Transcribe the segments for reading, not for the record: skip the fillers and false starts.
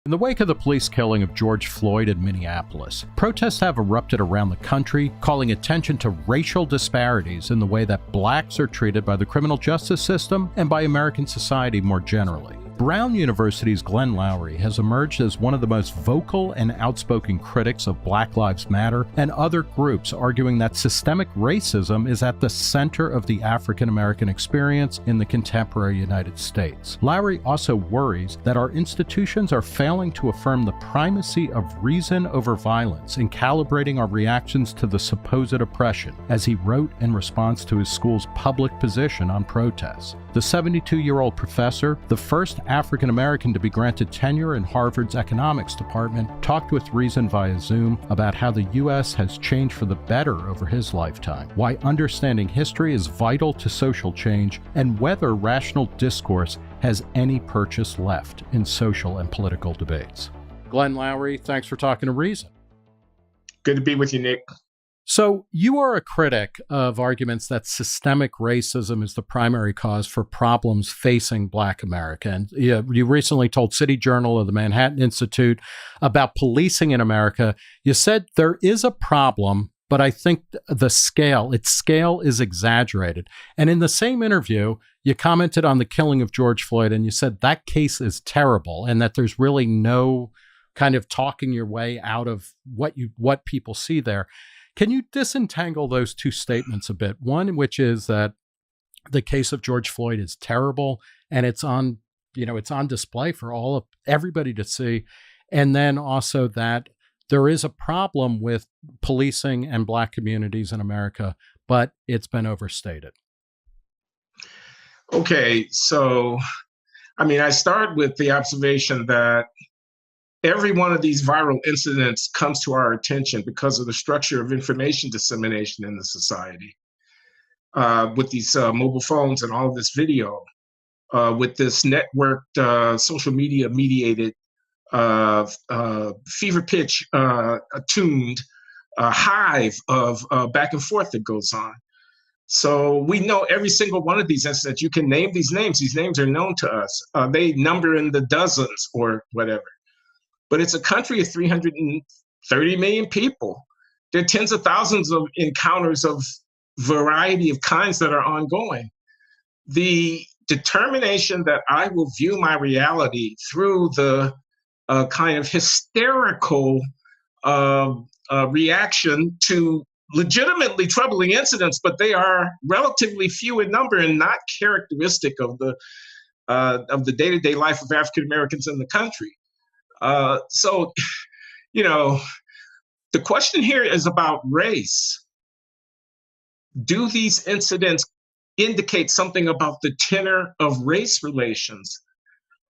In the wake of the police killing of George Floyd in Minneapolis, protests have erupted around the country, calling attention to racial disparities in the way that blacks are treated by the criminal justice system and by American society more generally. Brown University's Glenn Loury has emerged as one of the most vocal and outspoken critics of Black Lives Matter and other groups, arguing that systemic racism is at the center of the African American experience in the contemporary United States. Loury also worries that our institutions are failing to affirm the primacy of reason over violence in calibrating our reactions to the supposed oppression, as he wrote in response to his school's public position on protests. The 72-year-old professor, the first African American to be granted tenure in Harvard's economics department, talked with Reason via Zoom about how the U.S. has changed for the better over his lifetime, why understanding history is vital to social change, and whether rational discourse has any purchase left in social and political debates. Glenn Loury, thanks for talking to Reason. Good to be with you, Nick. So you are a critic of arguments that systemic racism is the primary cause for problems facing Black America. And you recently told City Journal of the Manhattan Institute about policing in America. You said there is a problem, but I think its scale is exaggerated. And in the same interview, you commented on the killing of George Floyd, and you said that case is terrible and that there's really no kind of talking your way out of what people see there. Can you disentangle those two statements a bit? One, which is that the case of George Floyd is terrible and it's on display for everybody to see. And then also that there is a problem with policing and Black communities in America, but it's been overstated. Okay, so, I start with the observation that every one of these viral incidents comes to our attention because of the structure of information dissemination in the society. With these mobile phones and all of this video, with this networked, social media mediated, fever pitch attuned hive of back and forth that goes on. So we know every single one of these incidents. You can name these names. These names are known to us. They number in the dozens or whatever. But it's a country of 330 million people. There are tens of thousands of encounters of variety of kinds that are ongoing. The determination that I will view my reality through the kind of hysterical reaction to legitimately troubling incidents, but they are relatively few in number and not characteristic of the day-to-day life of African Americans in the country. So, the question here is about race. Do these incidents indicate something about the tenor of race relations?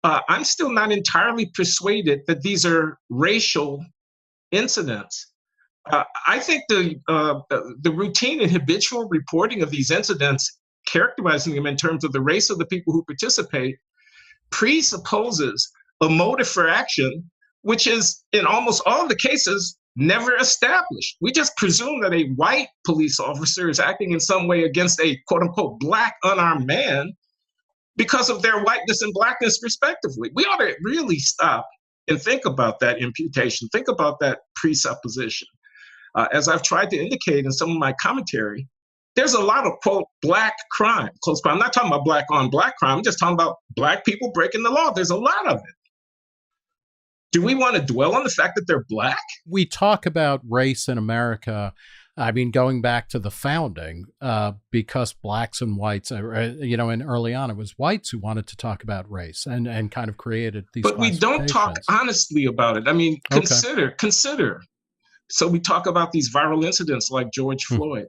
I'm still not entirely persuaded that these are racial incidents. I think the routine and habitual reporting of these incidents, characterizing them in terms of the race of the people who participate, presupposes a motive for action, which is in almost all of the cases never established. We just presume that a white police officer is acting in some way against a quote unquote Black unarmed man because of their whiteness and Blackness respectively. We ought to really stop and think about that imputation, think about that presupposition. As I've tried to indicate in some of my commentary, there's a lot of, quote, Black crime, close crime. I'm not talking about Black on Black crime. I'm just talking about Black people breaking the law. There's a lot of it. Do we want to dwell on the fact that they're Black? We talk about race in America, going back to the founding, because Blacks and whites, and early on it was whites who wanted to talk about race and kind of created these. But we don't talk honestly about it. Consider. So we talk about these viral incidents like George Floyd.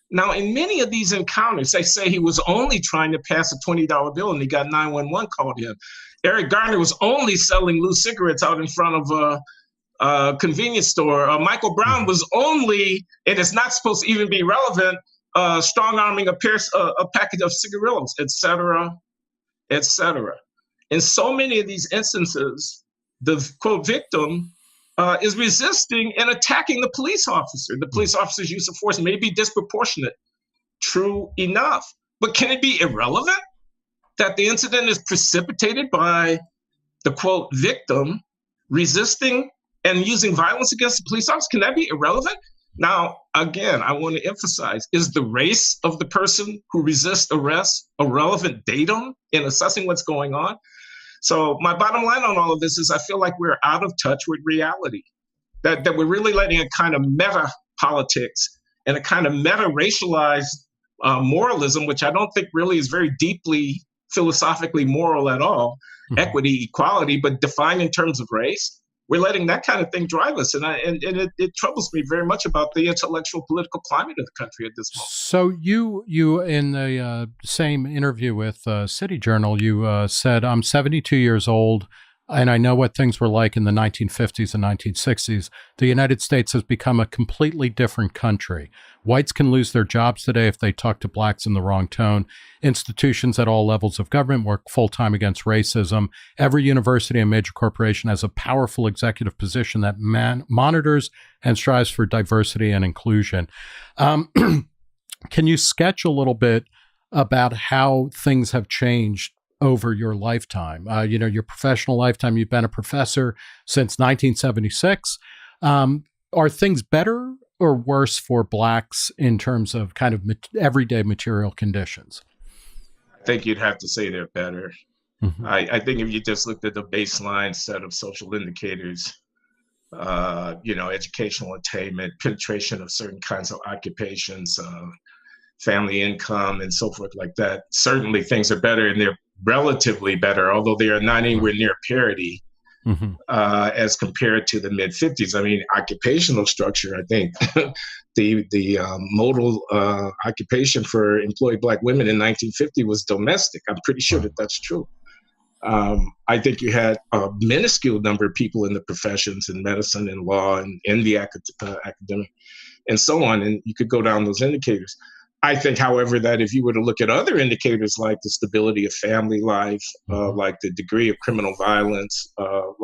Now, in many of these encounters, they say he was only trying to pass a $20 bill and he got 911 called in. Eric Garner was only selling loose cigarettes out in front of a convenience store. Michael Brown was only, and it's not supposed to even be relevant, strong-arming a package of cigarillos, et cetera, et cetera. In so many of these instances, the, quote, victim is resisting and attacking the police officer. The police officer's use of force may be disproportionate. True enough. But can it be irrelevant that the incident is precipitated by the, quote, victim resisting and using violence against the police officer, can that be irrelevant? Now, again, I want to emphasize, is the race of the person who resists arrest a relevant datum in assessing what's going on? So my bottom line on all of this is I feel like we're out of touch with reality, that we're really letting a kind of meta politics and a kind of meta racialized moralism, which I don't think really is very deeply philosophically moral at all, equity, equality, but defined in terms of race. We're letting that kind of thing drive us. And it troubles me very much about the intellectual political climate of the country at this moment. So you in the same interview with City Journal, you said, "I'm 72 years old, and I know what things were like in the 1950s and 1960s. The United States has become a completely different country. Whites can lose their jobs today if they talk to blacks in the wrong tone. Institutions at all levels of government work full-time against racism. Every university and major corporation has a powerful executive position that monitors and strives for diversity and inclusion." Can you sketch a little bit about how things have changed over your lifetime? Your professional lifetime, you've been a professor since 1976. Are things better or worse for blacks in terms of kind of everyday material conditions? I think you'd have to say they're better. I think if you just looked at the baseline set of social indicators, educational attainment, penetration of certain kinds of occupations, family income, and so forth like that, certainly things are better, and they're relatively better, although they are not anywhere near parity as compared to the mid-50s. I mean, occupational structure, I think the modal occupation for employed Black women in 1950 was domestic. I'm pretty sure that that's true. I think you had a minuscule number of people in the professions in medicine and law and in the academic and so on, and you could go down those indicators. I think, however, that if you were to look at other indicators like the stability of family life, like the degree of criminal violence, you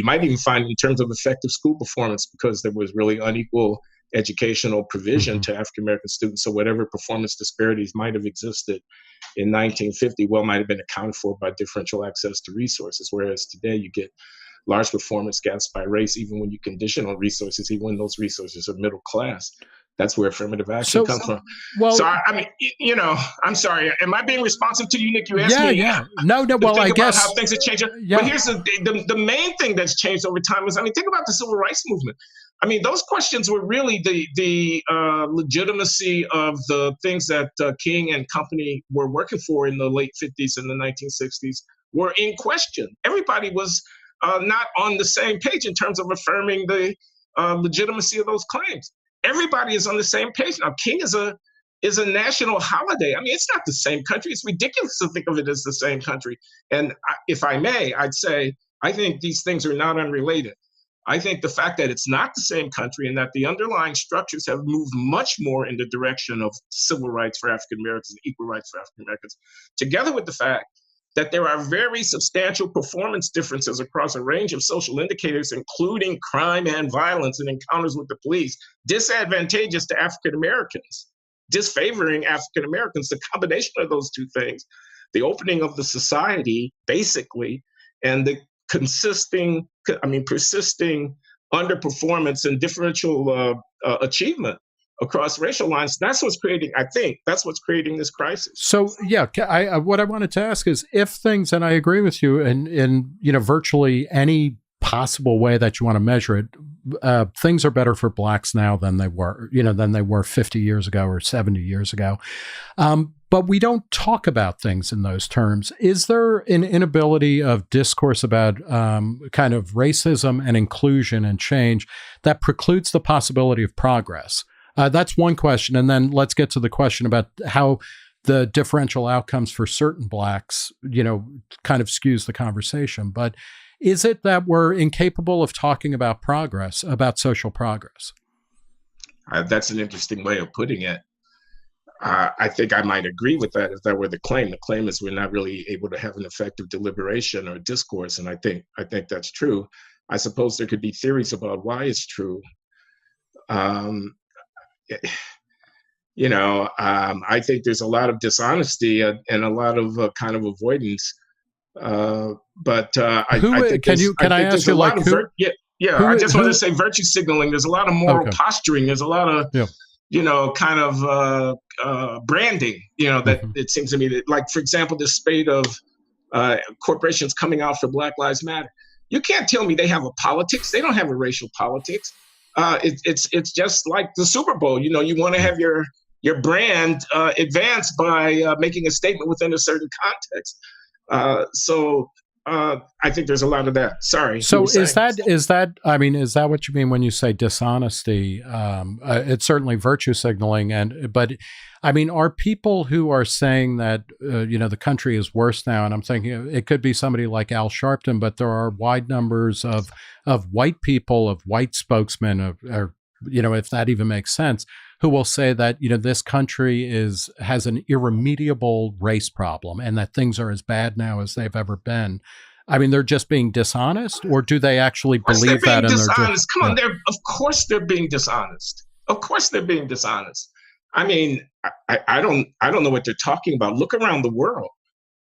might even find in terms of effective school performance, because there was really unequal educational provision to African American students. So whatever performance disparities might have existed in 1950, might have been accounted for by differential access to resources. Whereas today you get large performance gaps by race, even when you condition on resources, even when those resources are middle class. That's where affirmative action comes from. So, I'm sorry. Am I being responsive to you, Nick? You asked me. Yeah. No. Well, I guess how things have changed. Yeah. But here's the main thing that's changed over time is, think about the civil rights movement. Those questions were really the legitimacy of the things that King and company were working for in the late 50s and the 1960s were in question. Everybody was not on the same page in terms of affirming the legitimacy of those claims. Everybody is on the same page now. King is a national holiday. It's not the same country. It's ridiculous to think of it as the same country. And if I may, I'd say I think these things are not unrelated. I think the fact that it's not the same country and that the underlying structures have moved much more in the direction of civil rights for African Americans and equal rights for African Americans, together with the fact that there are very substantial performance differences across a range of social indicators, including crime and violence and encounters with the police, disadvantageous to African Americans, disfavoring African Americans. The combination of those two things, the opening of the society, basically, and the persisting underperformance and differential achievement across racial lines, that's what's creating this crisis. So, what I wanted to ask is if things, and I agree with you in virtually any possible way that you want to measure it, things are better for blacks now than they were 50 years ago or 70 years ago. But we don't talk about things in those terms. Is there an inability of discourse about kind of racism and inclusion and change that precludes the possibility of progress? That's one question. And then let's get to the question about how the differential outcomes for certain blacks, kind of skews the conversation. But is it that we're incapable of talking about progress, about social progress? That's an interesting way of putting it. I think I might agree with that if that were the claim. The claim is we're not really able to have an effective deliberation or discourse. And I think that's true. I suppose there could be theories about why it's true. I think there's a lot of dishonesty and a lot of kind of avoidance I Who think there's can I ask a you, lot like, of yeah. I just wanted to who? say virtue signaling. There's a lot of moral Okay. posturing. There's a lot of Yeah. kind of branding. That Hmm. it seems to me that, like, for example, this spate of corporations coming out for Black Lives Matter. You can't tell me they have a politics. They don't have a racial politics. It's just like the Super Bowl. You want to have your brand advanced by making a statement within a certain context. So I think there's a lot of that. Sorry, you were So saying. I mean, is that what you mean when you say dishonesty? It's certainly virtue signaling, but I mean, are people who are saying that the country is worse now? And I'm thinking it could be somebody like Al Sharpton, but there are wide numbers of white people, of white spokesmen, or if that even makes sense, who will say that this country has an irremediable race problem, and that things are as bad now as they've ever been. I mean, they're just being dishonest, or do they actually Of course they're believe that? being And they're just, dishonest. Come on, of course they're being dishonest. Of course they're being dishonest. I mean, I don't know what they're talking about. Look around the world.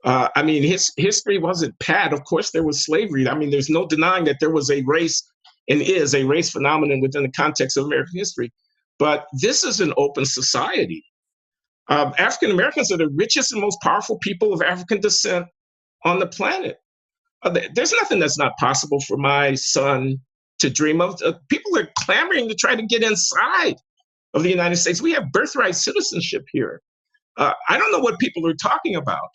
I mean, his history wasn't bad. Of course, there was slavery. I mean, there's no denying that there was a race and is a race phenomenon within the context of American history. But this is an open society. African Americans are the richest and most powerful people of African descent on the planet. There's nothing that's not possible for my son to dream of. People are clamoring to try to get inside of the United States. We have birthright citizenship here. I don't know what people are talking about.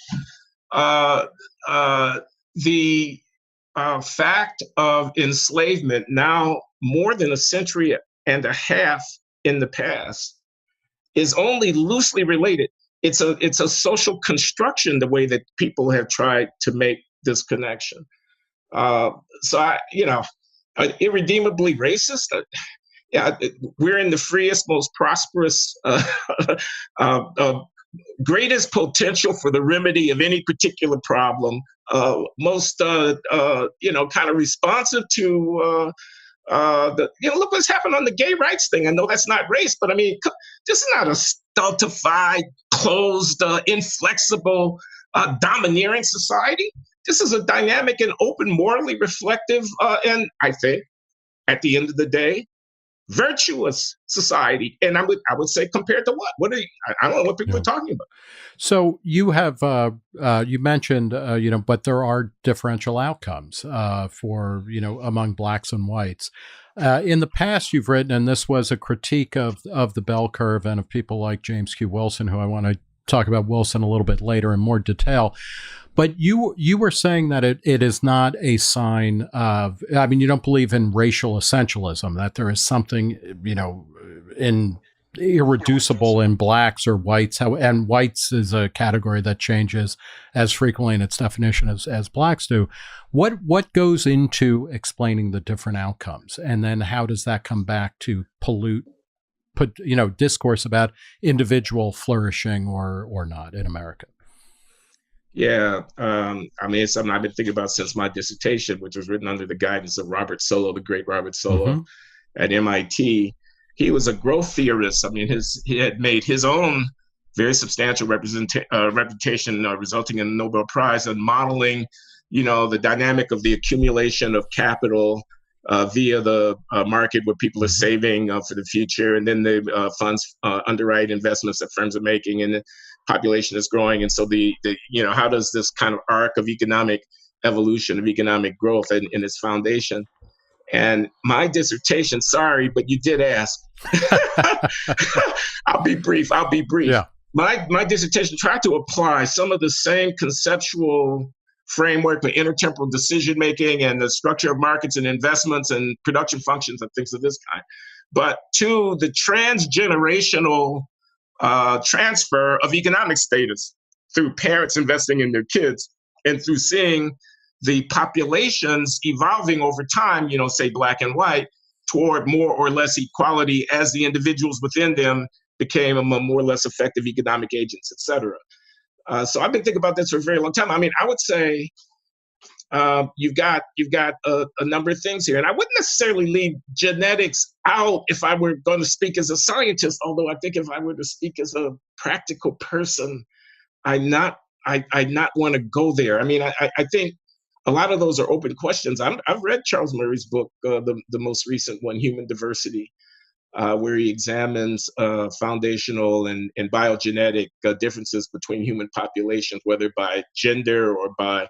Uh, the fact of enslavement, now more than a century and a half in the past, is only loosely related. It's a social construction, the way that people have tried to make this connection. Uh, so irredeemably racist. Yeah, we're in the freest, most prosperous, greatest potential for the remedy of any particular problem. Most, kind of responsive to look what's happened on the gay rights thing. I know that's not race, but I mean, this is not a stultified, closed, inflexible, domineering society. This is a dynamic and open, morally reflective, and I think at the end of the day, virtuous society. And I would say compared to what? I don't know what people yeah. are talking about. So you have you mentioned but there are differential outcomes for among blacks and whites. In the past, you've written, and this was a critique of the bell curve and of people like James Q. Wilson, who I want to talk about Wilson a little bit later in more detail. But you were saying that it is not a sign of. I mean, you don't believe in racial essentialism, that there is something in irreducible in blacks or whites. And whites is a category that changes as frequently in its definition as blacks do. What goes into explaining the different outcomes, and then how does that come back to put discourse about individual flourishing or not in America? Yeah, I mean, it's something I've been thinking about since my dissertation, which was written under the guidance of Robert Solow, the great Robert Solow Mm-hmm. at MIT. He was a growth theorist. I mean, he had made his own very substantial reputation, resulting in a Nobel Prize on modeling, the dynamic of the accumulation of capital via the market, where people are Mm-hmm. saving for the future, and then the funds underwrite investments that firms are making, and the population is growing, and so how does this kind of arc of economic evolution, of economic growth, in its foundation. And my dissertation, sorry, but you did ask. I'll be brief. Yeah. My dissertation tried to apply some of the same conceptual framework for intertemporal decision making and the structure of markets and investments and production functions and things of this kind, but to the transgenerational transfer of economic status through parents investing in their kids and through seeing the populations evolving over time, say black and white, toward more or less equality as the individuals within them became more or less effective economic agents, et cetera. So I've been thinking about this for a very long time. I mean, I would say you've got a number of things here, and I wouldn't necessarily leave genetics out if I were going to speak as a scientist. Although I think if I were to speak as a practical person, I'm not I not want to go there. I mean, I think a lot of those are open questions. I've read Charles Murray's book, the most recent one, Human Diversity, where he examines foundational and biogenetic differences between human populations, whether by gender or by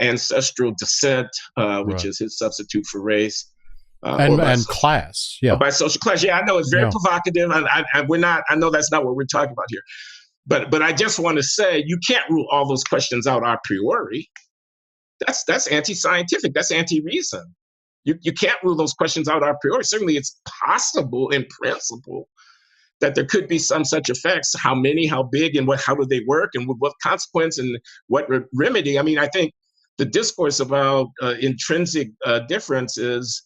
ancestral descent, which Right. is his substitute for race, or And class. Yeah. by social class. Yeah, I know it's very Yeah. provocative, and we're not. I know that's not what we're talking about here. But I just want to say you can't rule all those questions out a priori. That's anti-scientific. That's anti-reason. You can't rule those questions out a priori. Certainly, it's possible in principle that there could be some such effects. How many, how big, and how do they work, and with what consequence, and what remedy? I mean, I think the discourse about intrinsic difference is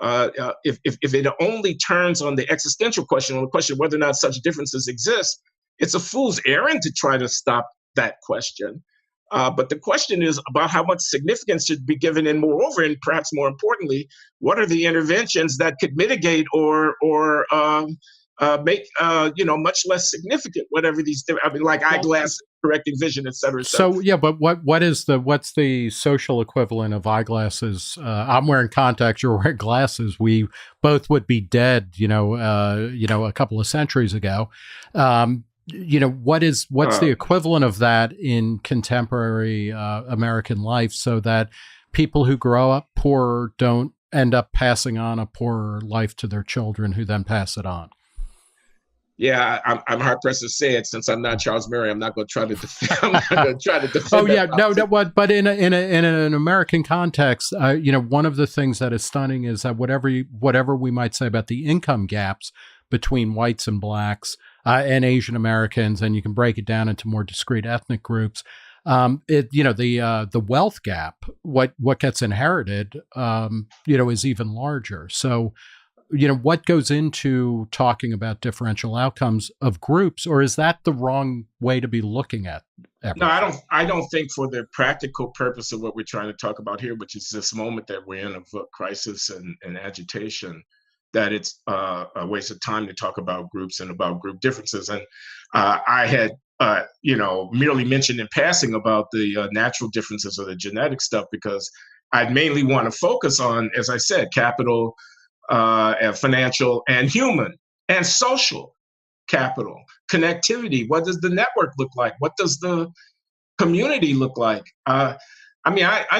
if it only turns on the existential question, on the question of whether or not such differences exist, it's a fool's errand to try to stop that question. But the question is about how much significance should be given, and moreover, and perhaps more importantly, what are the interventions that could mitigate or make much less significant whatever these. I mean, like eyeglasses correcting vision, et cetera, et cetera. So yeah, but what's the social equivalent of eyeglasses? I'm wearing contacts. You're wearing glasses. We both would be dead. A couple of centuries ago. What's the equivalent of that in contemporary American life, so that people who grow up poor don't end up passing on a poorer life to their children, who then pass it on? Yeah, I'm hard pressed to say it, since I'm not Charles Murray. I'm not going to try to defend. I'm not going to try to defend. Oh yeah, no. But in an American context, one of the things that is stunning is that whatever we might say about the income gaps between whites and blacks and Asian Americans, and you can break it down into more discrete ethnic groups. The wealth gap, what gets inherited, is even larger. So, what goes into talking about differential outcomes of groups, or is that the wrong way to be looking at everything? No, I don't think, for the practical purpose of what we're trying to talk about here, which is this moment that we're in of crisis and agitation, that it's a waste of time to talk about groups and about group differences. And I had, merely mentioned in passing about the natural differences or the genetic stuff, because I'd mainly want to focus on, as I said, capital, and financial, and human, and social capital, connectivity. What does the network look like? What does the community look like? I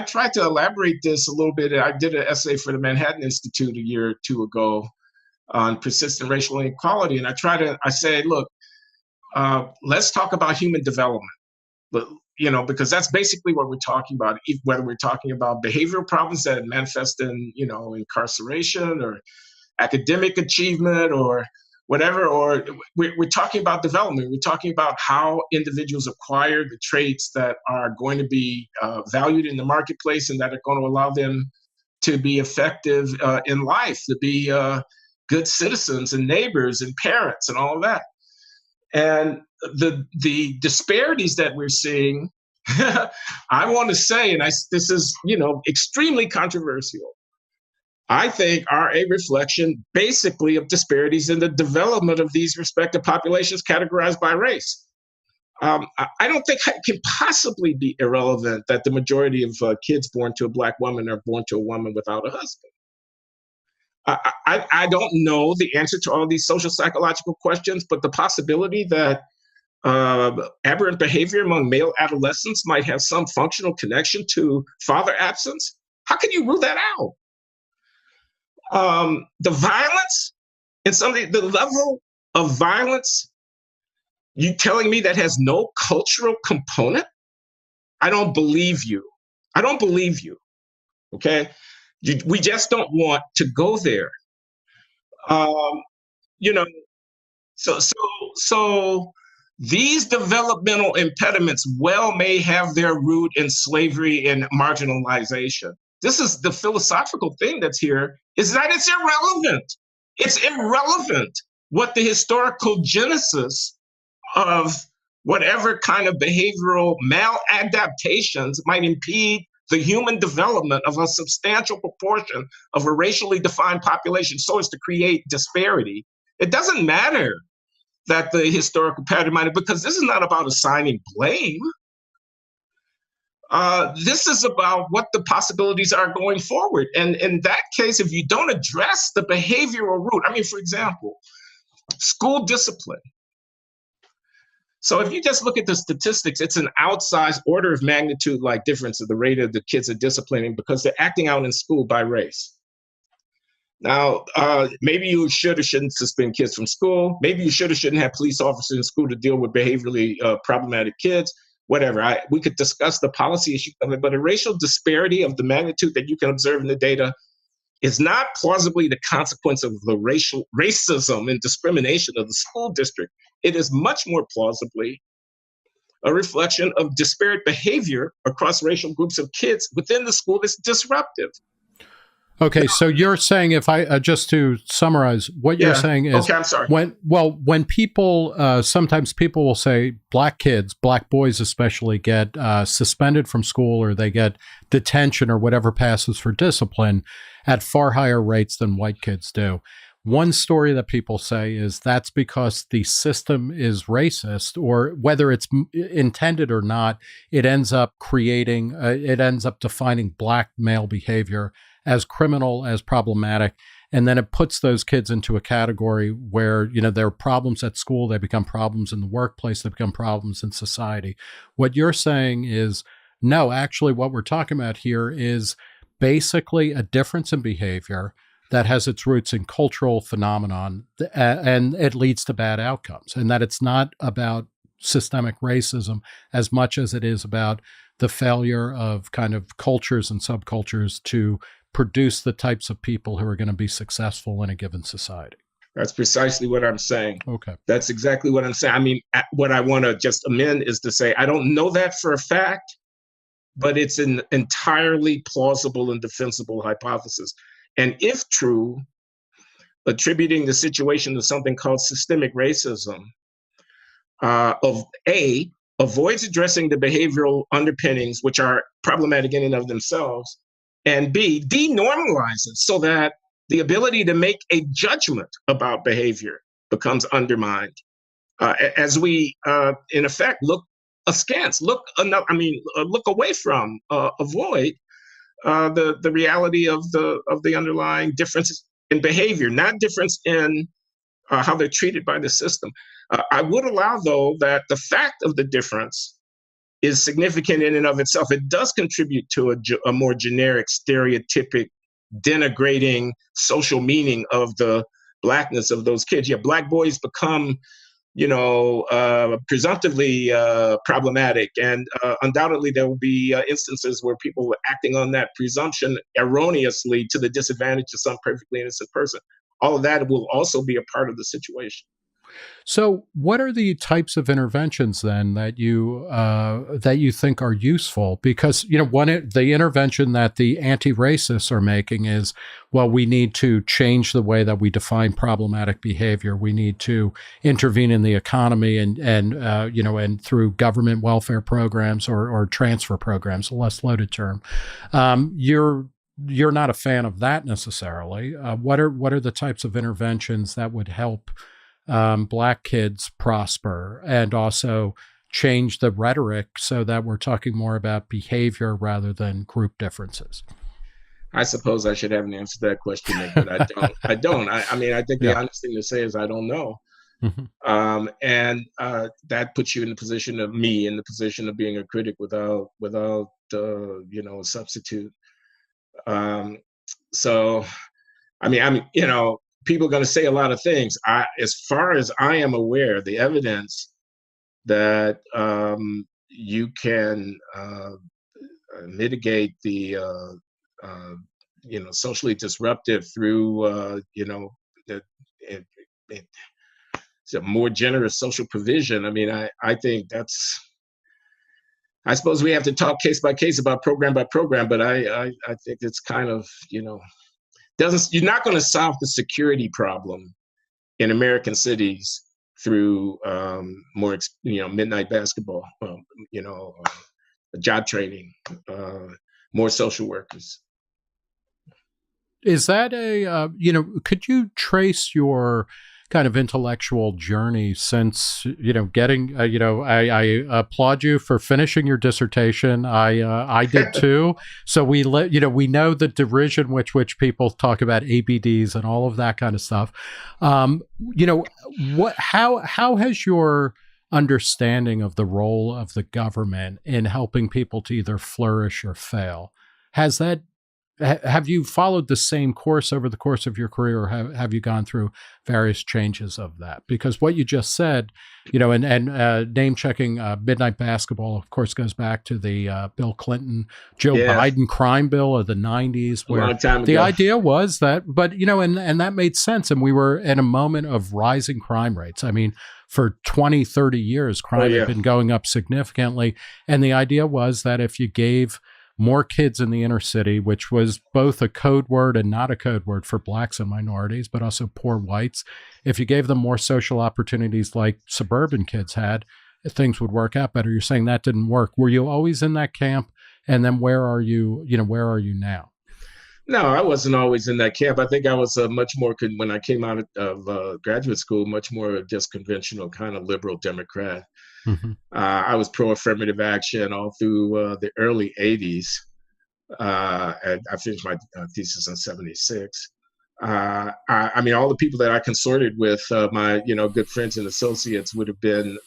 tried to elaborate this a little bit. I did an essay for the Manhattan Institute a year or two ago on persistent racial inequality, and I say, look, let's talk about human development. But, because that's basically what we're talking about, whether we're talking about behavioral problems that manifest in, incarceration or academic achievement or whatever, or we're talking about development. We're talking about how individuals acquire the traits that are going to be valued in the marketplace, and that are going to allow them to be effective in life, to be good citizens and neighbors and parents and all of that. And the disparities that we're seeing, I want to say, and this is extremely controversial, I think are a reflection basically of disparities in the development of these respective populations categorized by race. I don't think it can possibly be irrelevant that the majority of kids born to a Black woman are born to a woman without a husband. I don't know the answer to all these social psychological questions, but the possibility that aberrant behavior among male adolescents might have some functional connection to father absence, how can you rule that out? The violence, and the level of violence, you telling me that has no cultural component? I don't believe you. I don't believe you. Okay? We just don't want to go there. So these developmental impediments may have their root in slavery and marginalization. This is the philosophical thing that's here, is that it's irrelevant. It's irrelevant what the historical genesis of whatever kind of behavioral maladaptations might impede the human development of a substantial proportion of a racially defined population so as to create disparity. It doesn't matter that the historical pattern might have, because this is not about assigning blame. This is about what the possibilities are going forward. And in that case, if you don't address the behavioral root, I mean, for example, school discipline. So if you just look at the statistics, it's an outsized order of magnitude like difference of the rate of the kids are disciplining because they're acting out in school by race. Now, maybe you should or shouldn't suspend kids from school. Maybe you should or shouldn't have police officers in school to deal with behaviorally problematic kids. Whatever. We could discuss the policy issue of it, but a racial disparity of the magnitude that you can observe in the data is not plausibly the consequence of the racism and discrimination of the school district. It is much more plausibly a reflection of disparate behavior across racial groups of kids within the school that's disruptive. Okay, so you're saying, if I just to summarize, what you're saying is, okay, I'm sorry. When people sometimes people will say black kids, black boys especially, get suspended from school or they get detention or whatever passes for discipline at far higher rates than white kids do. One story that people say is that's because the system is racist, or whether it's intended or not, it ends up defining black male behavior as criminal, as problematic, and then it puts those kids into a category where, there are problems at school, they become problems in the workplace, they become problems in society. What you're saying is, no, actually what we're talking about here is basically a difference in behavior that has its roots in cultural phenomenon, and it leads to bad outcomes, and that it's not about systemic racism as much as it is about the failure of kind of cultures and subcultures to produce the types of people who are going to be successful in a given society. That's precisely what I'm saying. Okay. That's exactly what I'm saying. I mean, what I want to just amend is to say, I don't know that for a fact, but it's an entirely plausible and defensible hypothesis. And if true, attributing the situation to something called systemic racism avoids addressing the behavioral underpinnings, which are problematic in and of themselves, and B, denormalizes so that the ability to make a judgment about behavior becomes undermined. As we, in effect, look askance, look away from, avoid the reality of the underlying differences in behavior, not difference in how they're treated by the system. I would allow, though, that the fact of the difference is significant in and of itself. It does contribute to a more generic, stereotypic, denigrating social meaning of the blackness of those kids. Yeah, black boys become, presumptively problematic, and undoubtedly there will be instances where people were acting on that presumption erroneously to the disadvantage of some perfectly innocent person. All of that will also be a part of the situation. So, what are the types of interventions then that you think are useful? Because the intervention that the anti-racists are making is, well, we need to change the way that we define problematic behavior. We need to intervene in the economy and through government welfare programs or transfer programs, a less loaded term. You're not a fan of that necessarily. What are the types of interventions that would help Black kids prosper and also change the rhetoric so that we're talking more about behavior rather than group differences? I suppose I should have an answer to that question, Nick, but I don't. I mean, I think the honest thing to say is I don't know. Mm-hmm. And that puts you in the position of being a critic without a substitute. So, I mean, people are going to say a lot of things. As far as I am aware, the evidence that you can mitigate the socially disruptive through it's a more generous social provision. I mean, I think I suppose we have to talk case by case about program by program, but I think it's kind of, you're not going to solve the security problem in American cities through more, midnight basketball, job training, more social workers. Is that could you trace your kind of intellectual journey since, getting, I applaud you for finishing your dissertation. I did too. So we know the derision which people talk about ABDs and all of that kind of stuff. How has your understanding of the role of the government in helping people to either flourish or fail, have you followed the same course over the course of your career, or have you gone through various changes of that? Because what you just said, and name checking Midnight Basketball, of course, goes back to the Bill Clinton, Joe Biden crime bill of the 90s, where the idea was that, but, and that made sense. And we were in a moment of rising crime rates. I mean, for 20, 30 years, crime had been going up significantly. And the idea was that if you gave more kids in the inner city, which was both a code word and not a code word for blacks and minorities, but also poor whites, if you gave them more social opportunities like suburban kids had, things would work out better. You're saying that didn't work. Were you always in that camp? And then where are you now? No, I wasn't always in that camp. I think I was much more, when I came out of graduate school, much more just conventional kind of liberal Democrat. Mm-hmm. I was pro-affirmative action all through the early 80s. And I finished my thesis in 76. I mean, all the people that I consorted with, my good friends and associates, would have been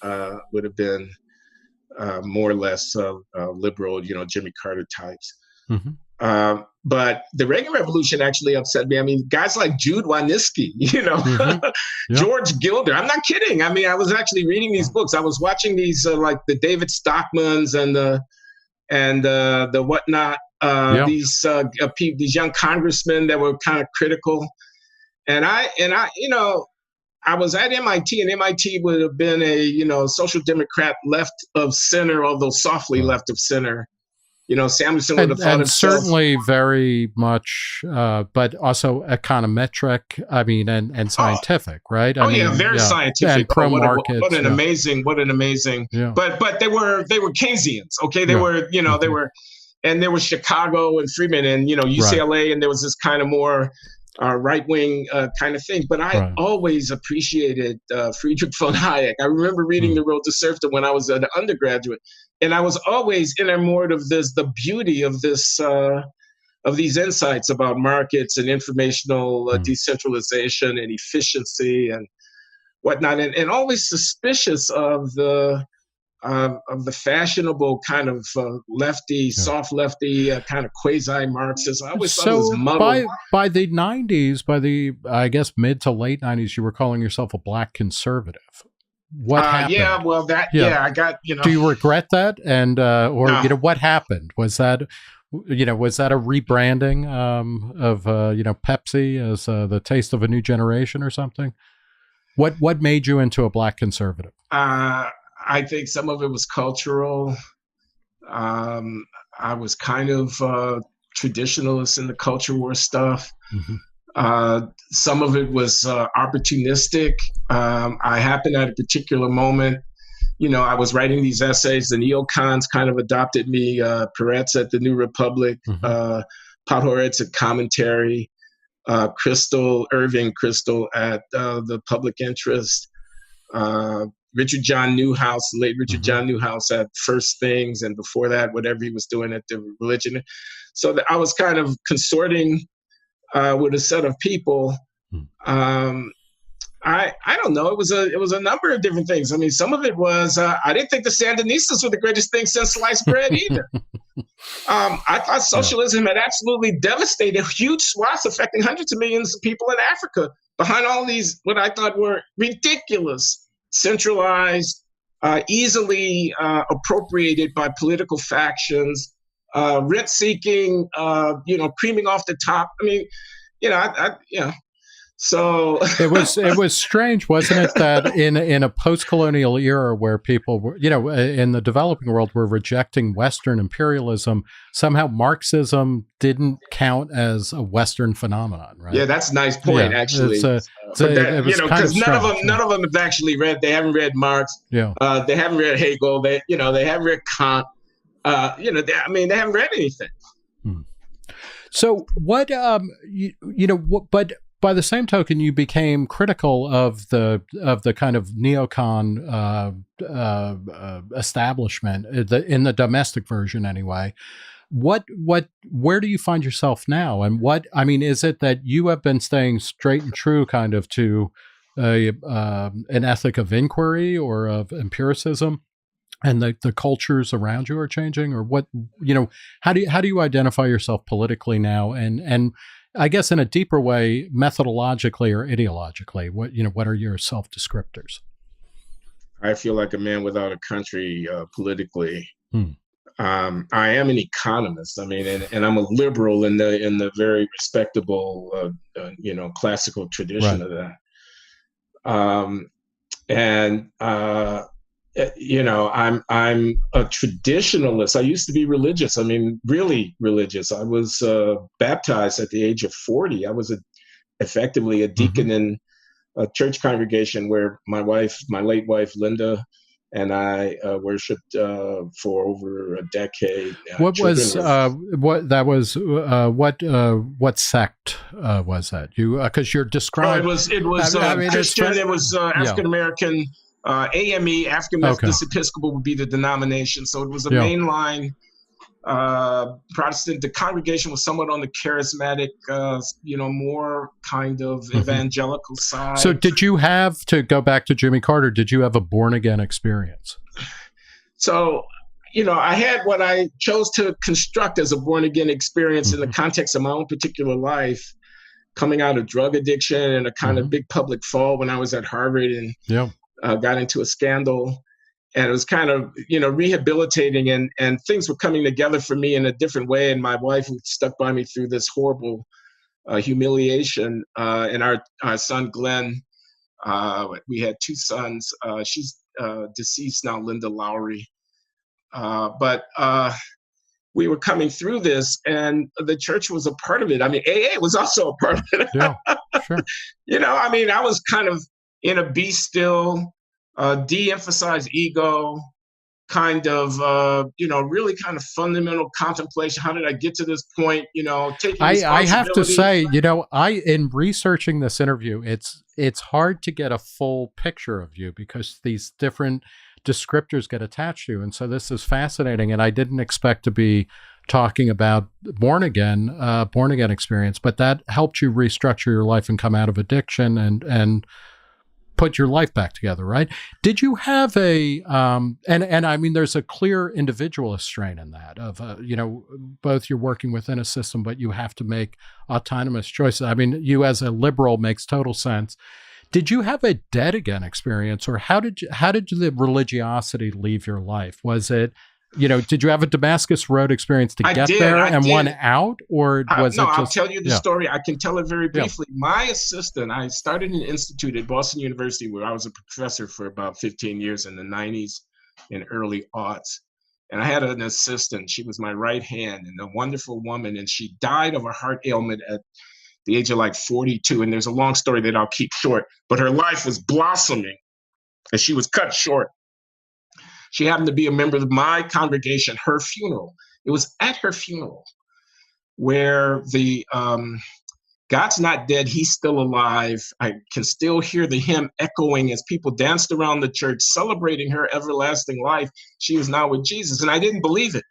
more or less liberal, Jimmy Carter types. Mm-hmm. But the Reagan Revolution actually upset me. I mean, guys like Jude Wanniski, mm-hmm. George Gilder. I'm not kidding. I mean, I was actually reading these books. I was watching these like the David Stockmans and the whatnot. These young congressmen that were kind of critical. And I I was at MIT, and MIT would have been a social democrat left of center, although softly left of center. Samuelson would have thought himself, certainly very much, but also econometric. I mean, and scientific, right? I mean, very scientific. And pro markets. What an amazing. Yeah. But they were Keynesians. Okay, they were mm-hmm. they were, and there was Chicago and Freeman and UCLA, right. And there was this kind of more right wing kind of thing. But I always appreciated Friedrich von Hayek. I remember reading The Road to Serfdom when I was an undergraduate. And I was always enamored of the beauty of this, of these insights about markets and informational decentralization and efficiency and whatnot, and always suspicious of the fashionable kind of lefty, soft lefty kind of quasi-Marxism. I always thought it was muddled. By the 90s, by the I guess mid to late 90s, you were calling yourself a black conservative. What happened? I got, Do you regret that? And, or, no. What happened? Was that a rebranding of Pepsi as the taste of a new generation or something? What made you into a black conservative? I think some of it was cultural. I was kind of traditionalist in the culture war stuff. Mm-hmm. Some of it was opportunistic. I happened at a particular moment, I was writing these essays. The neocons kind of adopted me. Peretz at the New Republic, mm-hmm. Podhoretz at Commentary, Irving Crystal at the Public Interest, Richard John Newhouse, late Richard mm-hmm. John Newhouse at First Things, and before that, whatever he was doing at the Religion. So I was kind of consorting with a set of people. I don't know. It was a number of different things. I mean, some of it was I didn't think the Sandinistas were the greatest thing since sliced bread either. I thought socialism had absolutely devastated huge swaths, affecting hundreds of millions of people in Africa, behind all these what I thought were ridiculous, centralized, easily appropriated by political factions, rent-seeking, creaming off the top. I mean, So it was strange, wasn't it, that in a post-colonial era where people were, in the developing world were rejecting Western imperialism, somehow Marxism didn't count as a Western phenomenon, right? Yeah, that's a nice point, actually. Because none of them have actually read. They haven't read Marx. Yeah. They haven't read Hegel. They haven't read Kant. They haven't read anything. So what, but by the same token, you became critical of the kind of neocon establishment in the domestic version, anyway. Where do you find yourself now? And is it that you have been staying straight and true kind of to an ethic of inquiry or of empiricism, and the cultures around you are changing? Or how do you identify yourself politically now? And I guess in a deeper way, methodologically or ideologically, what are your self descriptors? I feel like a man without a country politically. I am an economist. I mean, and I'm a liberal in the very respectable, classical tradition of that. I'm a traditionalist. I used to be religious. I mean, really religious. I was baptized at the age of 40. I was effectively a deacon in a church congregation where my late wife, Linda, and I worshipped for over a decade. What sect was that? You because you're describing. It was Christian. It was African American. AME, African Methodist Episcopal, would be the denomination. So it was a mainline Protestant. The congregation was somewhat on the charismatic, more kind of evangelical side. So did you have, to go back to Jimmy Carter, did you have a born again experience? So, I had what I chose to construct as a born again experience in the context of my own particular life, coming out of drug addiction and a kind of big public fall when I was at Harvard and got into a scandal. And it was kind of, rehabilitating and things were coming together for me in a different way. And my wife stuck by me through this horrible humiliation. And our son, Glenn, we had 2 sons. She's deceased now, Linda Loury. But we were coming through this, and the church was a part of it. I mean, AA was also a part of it. Yeah, sure. I was kind of in a be still, de-emphasize ego, kind of, really kind of fundamental contemplation. How did I get to this point? Taking I have to say, in researching this interview, it's hard to get a full picture of you because these different descriptors get attached to you. And so this is fascinating. And I didn't expect to be talking about born again experience, but that helped you restructure your life and come out of addiction and put your life back together, right? Did you have and I mean, there's a clear individualist strain in that of, both you're working within a system, but you have to make autonomous choices. I mean, you as a liberal makes total sense. Did you have a dead again experience, or how did the religiosity leave your life? Was it, did you have a Damascus Road experience to get there and one out, or was it just? I'll tell you the story. I can tell it very briefly. Yeah. My assistant, I started an institute at Boston University where I was a professor for about 15 years in the 90s and early aughts. And I had an assistant. She was my right hand and a wonderful woman. And she died of a heart ailment at the age of like 42. And there's a long story that I'll keep short, but her life was blossoming and she was cut short. She happened to be a member of my congregation, her funeral. It was at her funeral where the God's not dead, he's still alive. I can still hear the hymn echoing as people danced around the church, celebrating her everlasting life. She was now with Jesus. And I didn't believe it.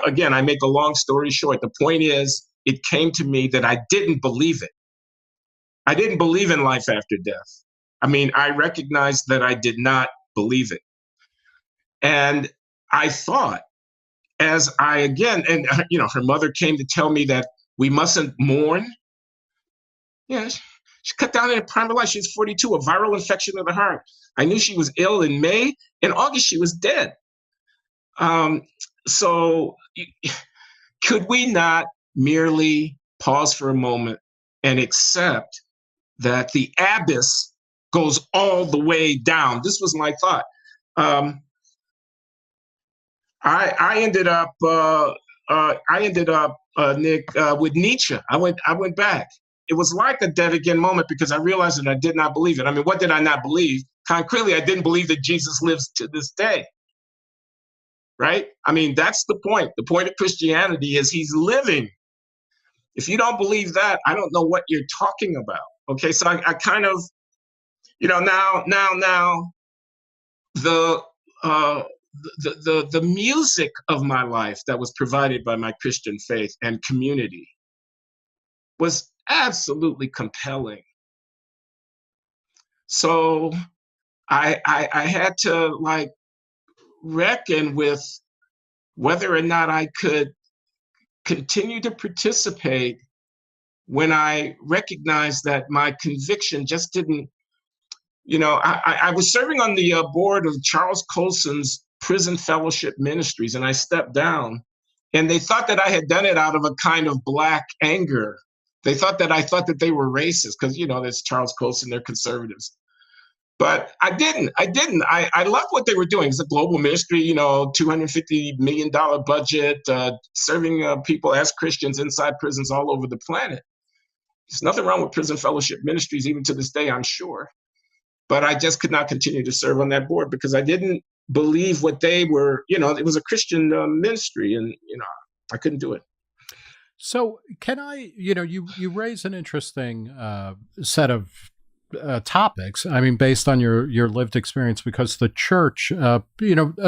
Again, I make a long story short. The point is, it came to me that I didn't believe it. I didn't believe in life after death. I mean, I recognized that I did not believe it. And I thought, her mother came to tell me that we mustn't mourn. Yeah, she cut down in her prime of life. She was 42, a viral infection of the heart. I knew she was ill in May. In August, she was dead. So could we not merely pause for a moment and accept that the abyss goes all the way down? This was my thought. I ended up, Nick, with Nietzsche. I went back. It was like a dead again moment because I realized that I did not believe it. I mean, what did I not believe? Concretely, I didn't believe that Jesus lives to this day. Right? I mean, that's the point. The point of Christianity is he's living. If you don't believe that, I don't know what you're talking about. Okay, so I kind of, now the uh, the music of my life that was provided by my Christian faith and community was absolutely compelling. So I had to like reckon with whether or not I could continue to participate when I recognized that my conviction just didn't, I was serving on the board of Charles Colson's Prison Fellowship Ministries, and I stepped down. And they thought that I had done it out of a kind of Black anger. They thought that I thought that they were racist because, there's Charles Colson, they're conservatives. But I didn't. I loved what they were doing. It's a global ministry, $250 million budget, serving people as Christians inside prisons all over the planet. There's nothing wrong with prison fellowship ministries, even to this day, I'm sure. But I just could not continue to serve on that board because I didn't believe what they were, it was a Christian ministry, and, I couldn't do it. So can I, you raise an interesting set of topics. I mean, based on your lived experience, because the church, a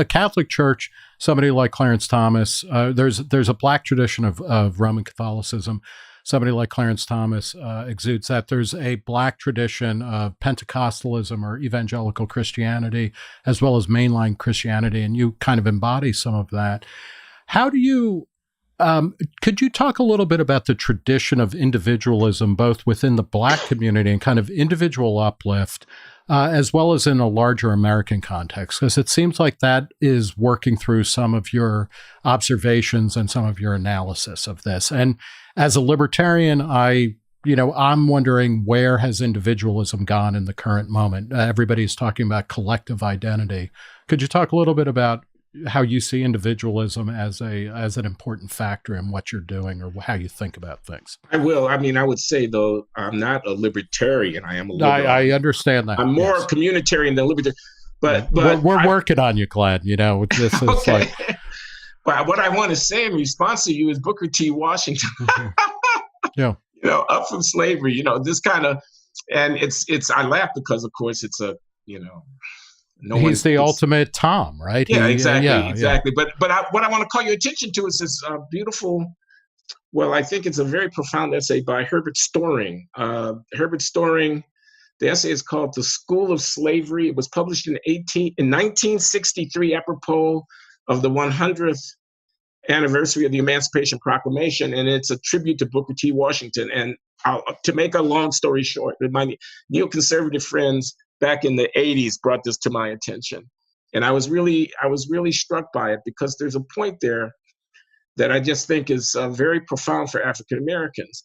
Catholic church, somebody like Clarence Thomas, there's a Black tradition of Roman Catholicism. Somebody like Clarence Thomas exudes that. There's a Black tradition of Pentecostalism or evangelical Christianity, as well as mainline Christianity, and you kind of embody some of that. How do you could you talk a little bit about the tradition of individualism, both within the Black community and kind of individual uplift, as well as in a larger American context? Because it seems like that is working through some of your observations and some of your analysis of this. And as a libertarian, I'm wondering, where has individualism gone in the current moment? Everybody's talking about collective identity. Could you talk a little bit about how you see individualism as an important factor in what you're doing or how you think about things? I will. I mean, I would say, though, I'm not a libertarian. I am a liberal. I understand that. I'm more communitarian than libertarian. But we're working on you, Glenn. This is okay. like. But what I want to say in response to you is Booker T. Washington. Yeah. Up from slavery. This kind of, and it's. I laugh because, of course, it's a. He's the ultimate Tom, right? Yeah, exactly. Yeah. But what I want to call your attention to is this beautiful. Well, I think it's a very profound essay by Herbert Storing. Herbert Storing, the essay is called "The School of Slavery." It was published in 1963, apropos of the 100th anniversary of the Emancipation Proclamation, and it's a tribute to Booker T. Washington. And to make a long story short, my neoconservative friends back in the 80s brought this to my attention. And I was really struck by it because there's a point there that I just think is very profound for African Americans.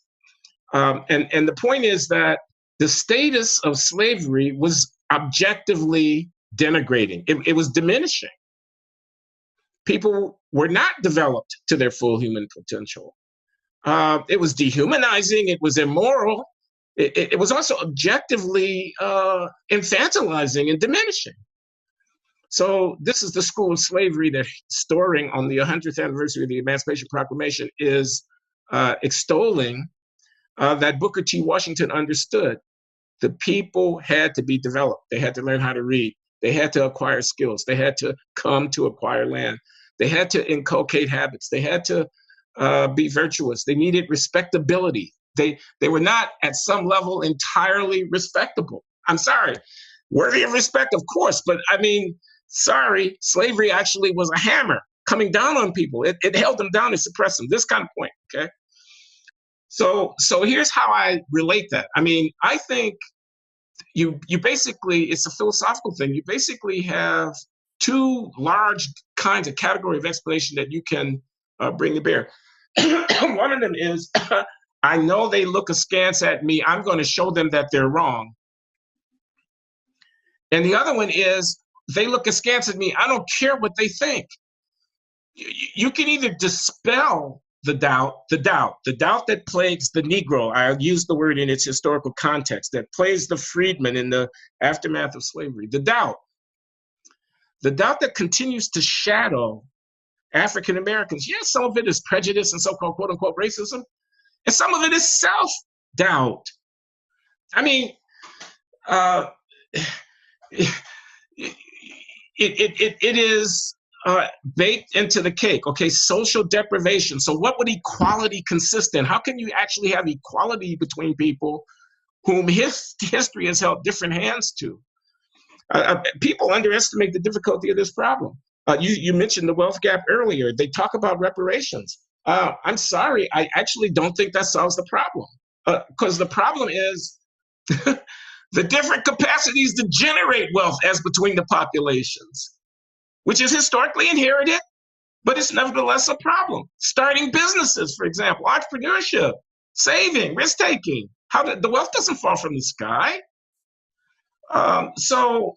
And the point is that the status of slavery was objectively denigrating. It was diminishing. People were not developed to their full human potential. It was dehumanizing. It was immoral. It was also objectively infantilizing and diminishing. So this is the school of slavery that Storing on the 100th anniversary of the Emancipation Proclamation is extolling, that Booker T. Washington understood. The people had to be developed. They had to learn how to read. They had to acquire skills. They had to come to acquire land. They had to inculcate habits. They had to be virtuous. They needed respectability. They were not at some level entirely respectable. I'm sorry, worthy of respect, of course, but I mean, sorry, slavery actually was a hammer coming down on people. It held them down and suppressed them. This kind of point, okay? So here's how I relate that. I mean, I think you basically, it's a philosophical thing. You basically have two large kinds of category of explanation that you can bring to bear. One of them is, I know they look askance at me. I'm going to show them that they're wrong. And the other one is, they look askance at me. I don't care what they think. You can either dispel the doubt that plagues the Negro. I use the word in its historical context, that plagues the freedmen in the aftermath of slavery. The doubt that continues to shadow African Americans. Yes, some of it is prejudice and so-called quote unquote racism. And some of it is self-doubt. I mean, uh, it, it is baked into the cake. Okay, social deprivation. So what would equality consist in? How can you actually have equality between people whom history has held different hands to? People underestimate the difficulty of this problem. You mentioned the wealth gap earlier. They talk about reparations. I'm sorry, I actually don't think that solves the problem. Because the problem is the different capacities to generate wealth as between the populations, which is historically inherited, but it's nevertheless a problem. Starting businesses, for example, entrepreneurship, saving, risk taking. The wealth doesn't fall from the sky. So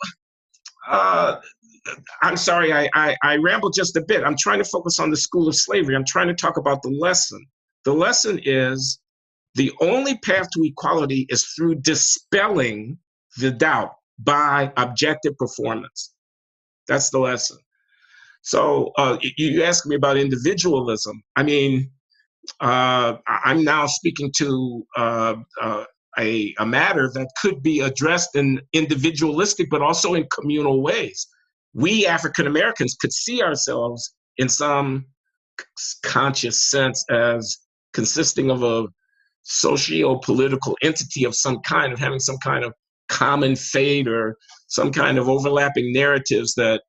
I'm sorry, I rambled just a bit. I'm trying to focus on the school of slavery. I'm trying to talk about the lesson. The lesson is the only path to equality is through dispelling the doubt by objective performance. That's the lesson. So you asked me about individualism. I mean, I'm now speaking to a matter that could be addressed in individualistic, but also in communal ways. We African Americans could see ourselves in some conscious sense as consisting of a socio-political entity of some kind, of having some kind of common fate or some kind of overlapping narratives that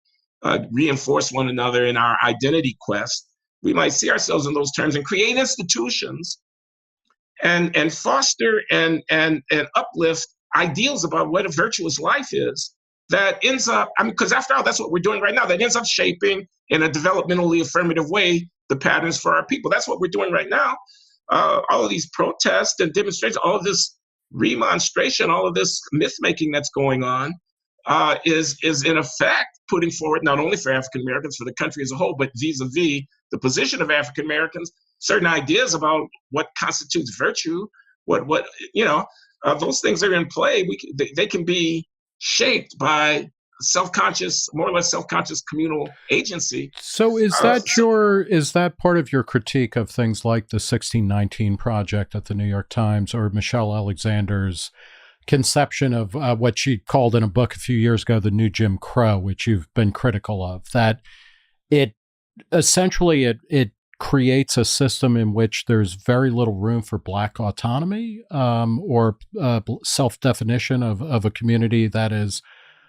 reinforce one another in our identity quest. We might see ourselves in those terms and create institutions and foster and uplift ideals about what a virtuous life is that ends up, I mean, because after all, that's what we're doing right now. That ends up shaping in a developmentally affirmative way the patterns for our people. That's what we're doing right now. All of these protests and demonstrations, all of this remonstration, all of this myth making that's going on is in effect putting forward, not only for African Americans, for the country as a whole, but vis-a-vis the position of African Americans, certain ideas about what constitutes virtue, what you know, those things are in play. They can be shaped by self-conscious, more or less self-conscious communal agency. So is that part of your critique of things like the 1619 Project at the New York Times or Michelle Alexander's conception of what she called in a book a few years ago, the new Jim Crow, which you've been critical of, that it essentially it creates a system in which there's very little room for Black autonomy or self-definition of a community that is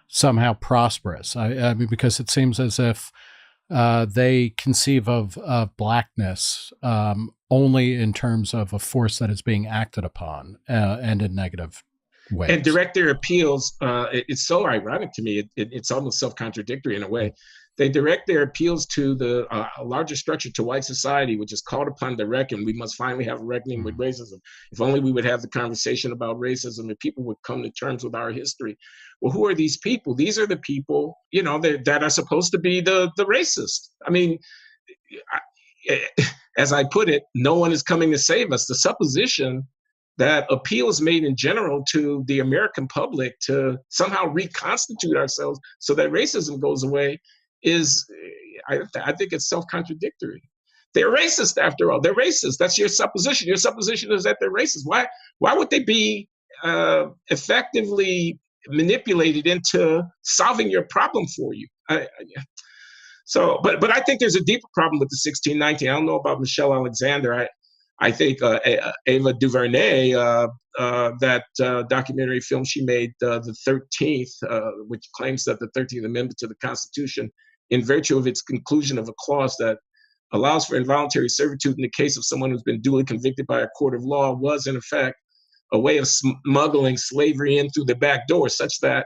somehow prosperous. I mean, because it seems as if they conceive of Blackness only in terms of a force that is being acted upon and in negative ways. And direct their appeals. It's so ironic to me. It's almost self-contradictory in a way. They direct their appeals to the larger structure, to white society, which is called upon to reckon. We must finally have a reckoning with racism. If only we would have the conversation about racism and people would come to terms with our history. Well, who are these people? These are the people, you know, that are supposed to be the racist. I mean, as I put it, no one is coming to save us. The supposition that appeals made in general to the American public to somehow reconstitute ourselves so that racism goes away is, I think it's self-contradictory. They're racist after all. They're racist. That's your supposition. Your supposition is that they're racist. Why would they be effectively manipulated into solving your problem for you? But I think there's a deeper problem with the 1619. I don't know about Michelle Alexander. I think Ava DuVernay, that documentary film she made, the 13th, which claims that the 13th Amendment to the Constitution, in virtue of its conclusion of a clause that allows for involuntary servitude in the case of someone who's been duly convicted by a court of law, was in effect a way of smuggling slavery in through the back door, such that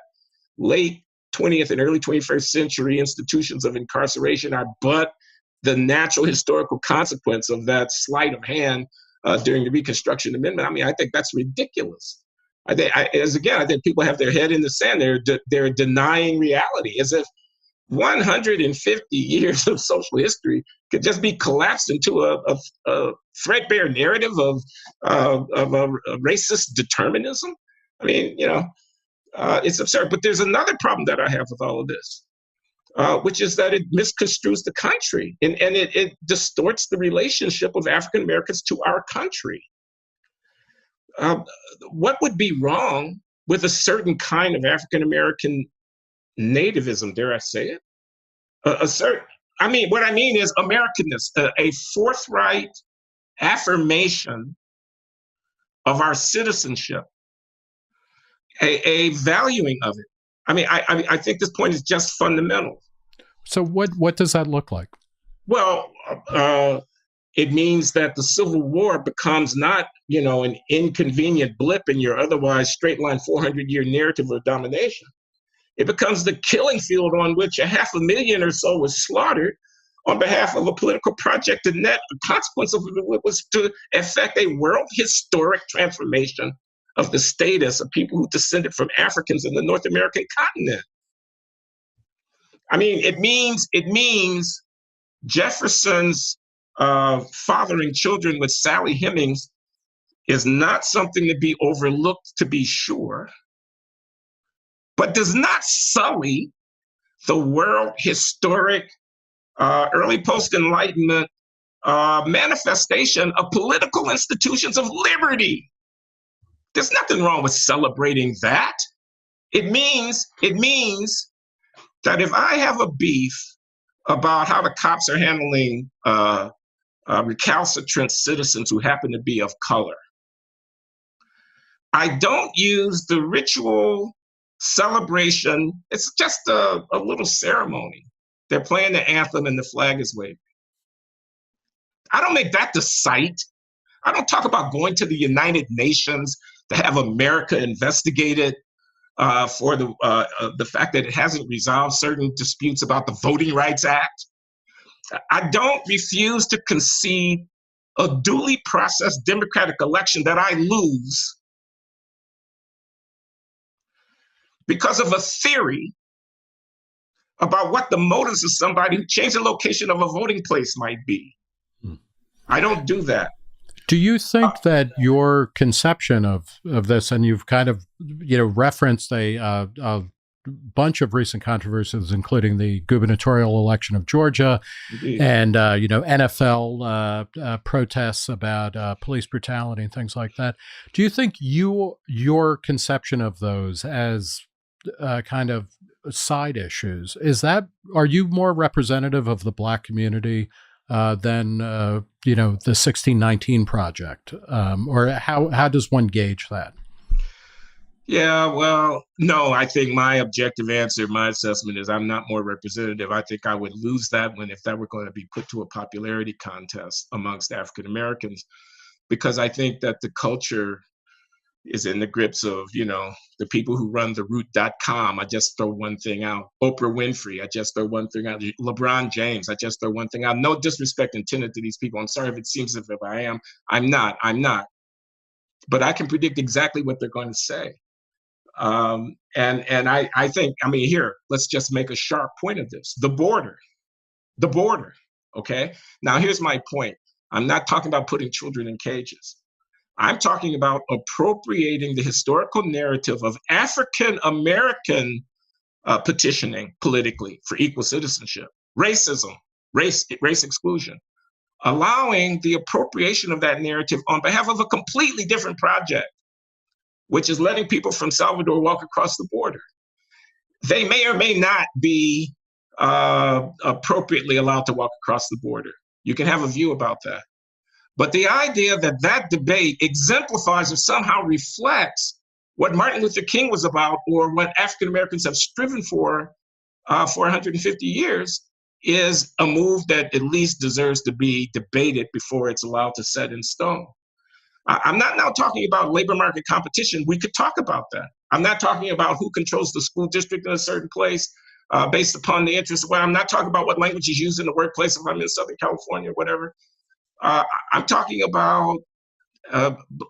late 20th and early 21st century institutions of incarceration are but the natural historical consequence of that sleight of hand during the Reconstruction Amendment. I mean, I think that's ridiculous. I think people have their head in the sand. They're denying reality, as if 150 years of social history could just be collapsed into a threadbare narrative of a racist determinism. I mean, you know, it's absurd. But there's another problem that I have with all of this, which is that it misconstrues the country and it distorts the relationship of African Americans to our country. Uh, what would be wrong with a certain kind of African American nativism? Dare I say it? A certain. I mean, what I mean is Americanness, a forthright affirmation of our citizenship, a valuing of it. I mean, I think this point is just fundamental. So what does that look like? Well, it means that the Civil War becomes not, an inconvenient blip in your otherwise straight line 400-year narrative of domination. It becomes the killing field on which 500,000 or so was slaughtered on behalf of a political project. And that the consequence of it was to effect a world historic transformation of the status of people who descended from Africans in the North American continent. I mean, it means Jefferson's fathering children with Sally Hemings is not something to be overlooked, to be sure, but does not sully the world historic, early post-Enlightenment manifestation of political institutions of liberty. There's nothing wrong with celebrating that. It means that if I have a beef about how the cops are handling recalcitrant citizens who happen to be of color, I don't use the ritual celebration. It's just a little ceremony. They're playing the anthem and the flag is waving. I don't make that the site. I don't talk about going to the United Nations to have America investigated for the fact that it hasn't resolved certain disputes about the Voting Rights Act. I don't refuse to concede a duly processed democratic election that I lose because of a theory about what the motives of somebody who changed the location of a voting place might be. I don't do that. Do you think that your conception of this, and you've kind of referenced a bunch of recent controversies, including the gubernatorial election of Georgia, Indeed. and NFL protests about police brutality and things like that. Do you think your conception of those as kind of side issues are you more representative of the Black community than the 1619 Project, or how does one gauge that? Yeah, well, no, I think my objective answer, my assessment is I'm not more representative. I think I would lose that one if that were going to be put to a popularity contest amongst African Americans, because I think that the culture is in the grips of, the people who run the root.com. I just throw one thing out. Oprah Winfrey, I just throw one thing out. LeBron James, I just throw one thing out. No disrespect intended to these people. I'm sorry if it seems as if I am. I'm not. But I can predict exactly what they're going to say. And I think, here, let's just make a sharp point of this. The border, okay? Now, here's my point. I'm not talking about putting children in cages. I'm talking about appropriating the historical narrative of African American petitioning politically for equal citizenship, racism, race exclusion, allowing the appropriation of that narrative on behalf of a completely different project, which is letting people from Salvador walk across the border. They may or may not be appropriately allowed to walk across the border. You can have a view about that. But the idea that that debate exemplifies or somehow reflects what Martin Luther King was about, or what African Americans have striven for 150 years, is a move that at least deserves to be debated before it's allowed to set in stone. I'm not now talking about labor market competition. We could talk about that. I'm not talking about who controls the school district in a certain place based upon the interest. Well, I'm not talking about what language is used in the workplace if I'm in Southern California or whatever. I'm talking about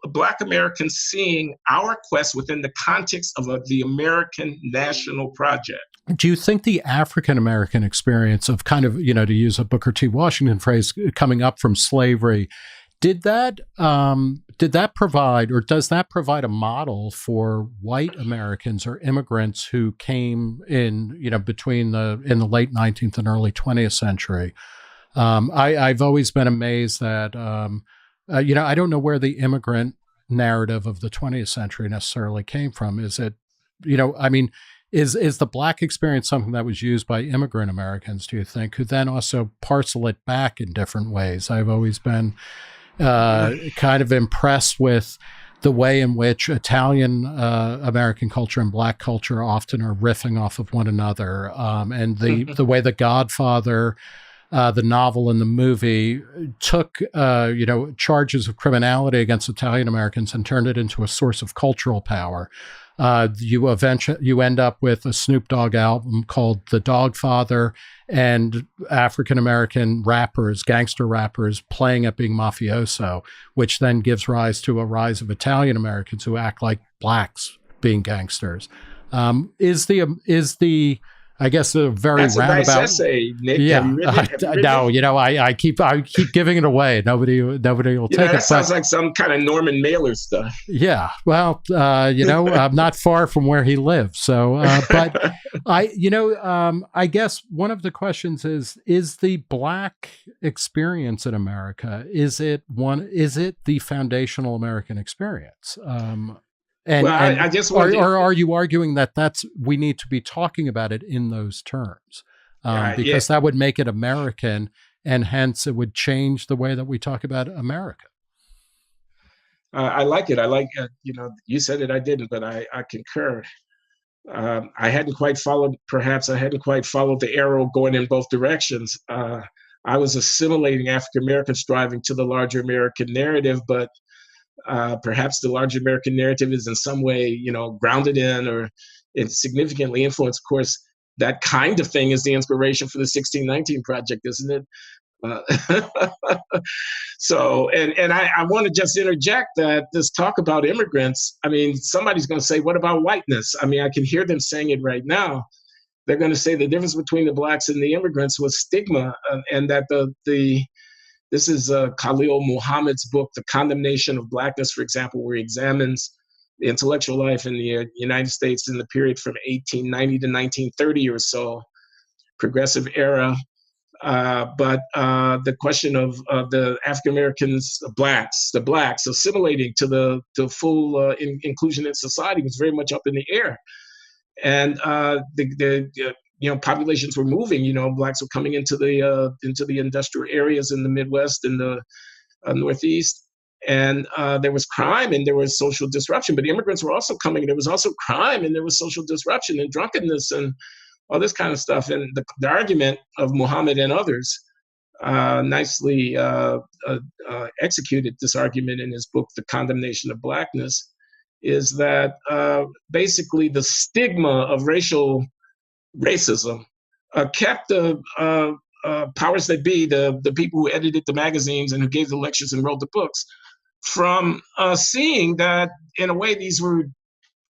Black Americans seeing our quest within the context of the American national project. Do you think the African American experience of kind of, to use a Booker T. Washington phrase, coming up from slavery, did that provide, or does that provide a model for white Americans or immigrants who came in, between in the late 19th and early 20th century? I've always been amazed that, I don't know where the immigrant narrative of the 20th century necessarily came from. Is it, I mean, is the Black experience something that was used by immigrant Americans, do you think, who then also parcel it back in different ways? I've always been kind of impressed with the way in which Italian American culture and Black culture often are riffing off of one another, and the way The Godfather, the novel and the movie, took charges of criminality against Italian Americans and turned it into a source of cultural power. You end up with a Snoop Dogg album called The Dogfather, and African American rappers, gangster rappers, playing at being mafioso, which then gives rise to a rise of Italian Americans who act like Blacks being gangsters. Is the I guess a very That's roundabout. A nice essay, Nick. Yeah, Have you written no, I keep giving it away. Nobody will take it. That sounds like some kind of Norman Mailer stuff. Yeah, well, I'm not far from where he lives, so. But I guess one of the questions is the Black experience in America? Is it the foundational American experience? I just or are you arguing that we need to be talking about it in those terms, because that would make it American, and hence it would change the way that we talk about America? I like it. I like you said it, I didn't, but I concur. I hadn't quite followed the arrow going in both directions. I was assimilating African American striving to the larger American narrative, but perhaps the larger American narrative is in some way, grounded in or it's significantly influenced. Of course, that kind of thing is the inspiration for the 1619 Project, isn't it? So, and I want to just interject that this talk about immigrants, I mean, somebody's going to say, what about whiteness? I mean, I can hear them saying it right now. They're going to say the difference between the Blacks and the immigrants was stigma, and that this is Khalil Muhammad's book, The Condemnation of Blackness, for example, where he examines the intellectual life in the United States in the period from 1890 to 1930 or so, progressive era. But the question of the African Americans, the blacks assimilating to the full inclusion in society was very much up in the air. And populations were moving. Blacks were coming into the industrial areas in the Midwest and the Northeast, and there was crime and there was social disruption. But the immigrants were also coming, and there was also crime and there was social disruption and drunkenness and all this kind of stuff. And the argument of Muhammad and others nicely executed this argument in his book, The Condemnation of Blackness, is that basically the stigma of racism kept the powers that be, the people who edited the magazines and who gave the lectures and wrote the books, from seeing that in a way these were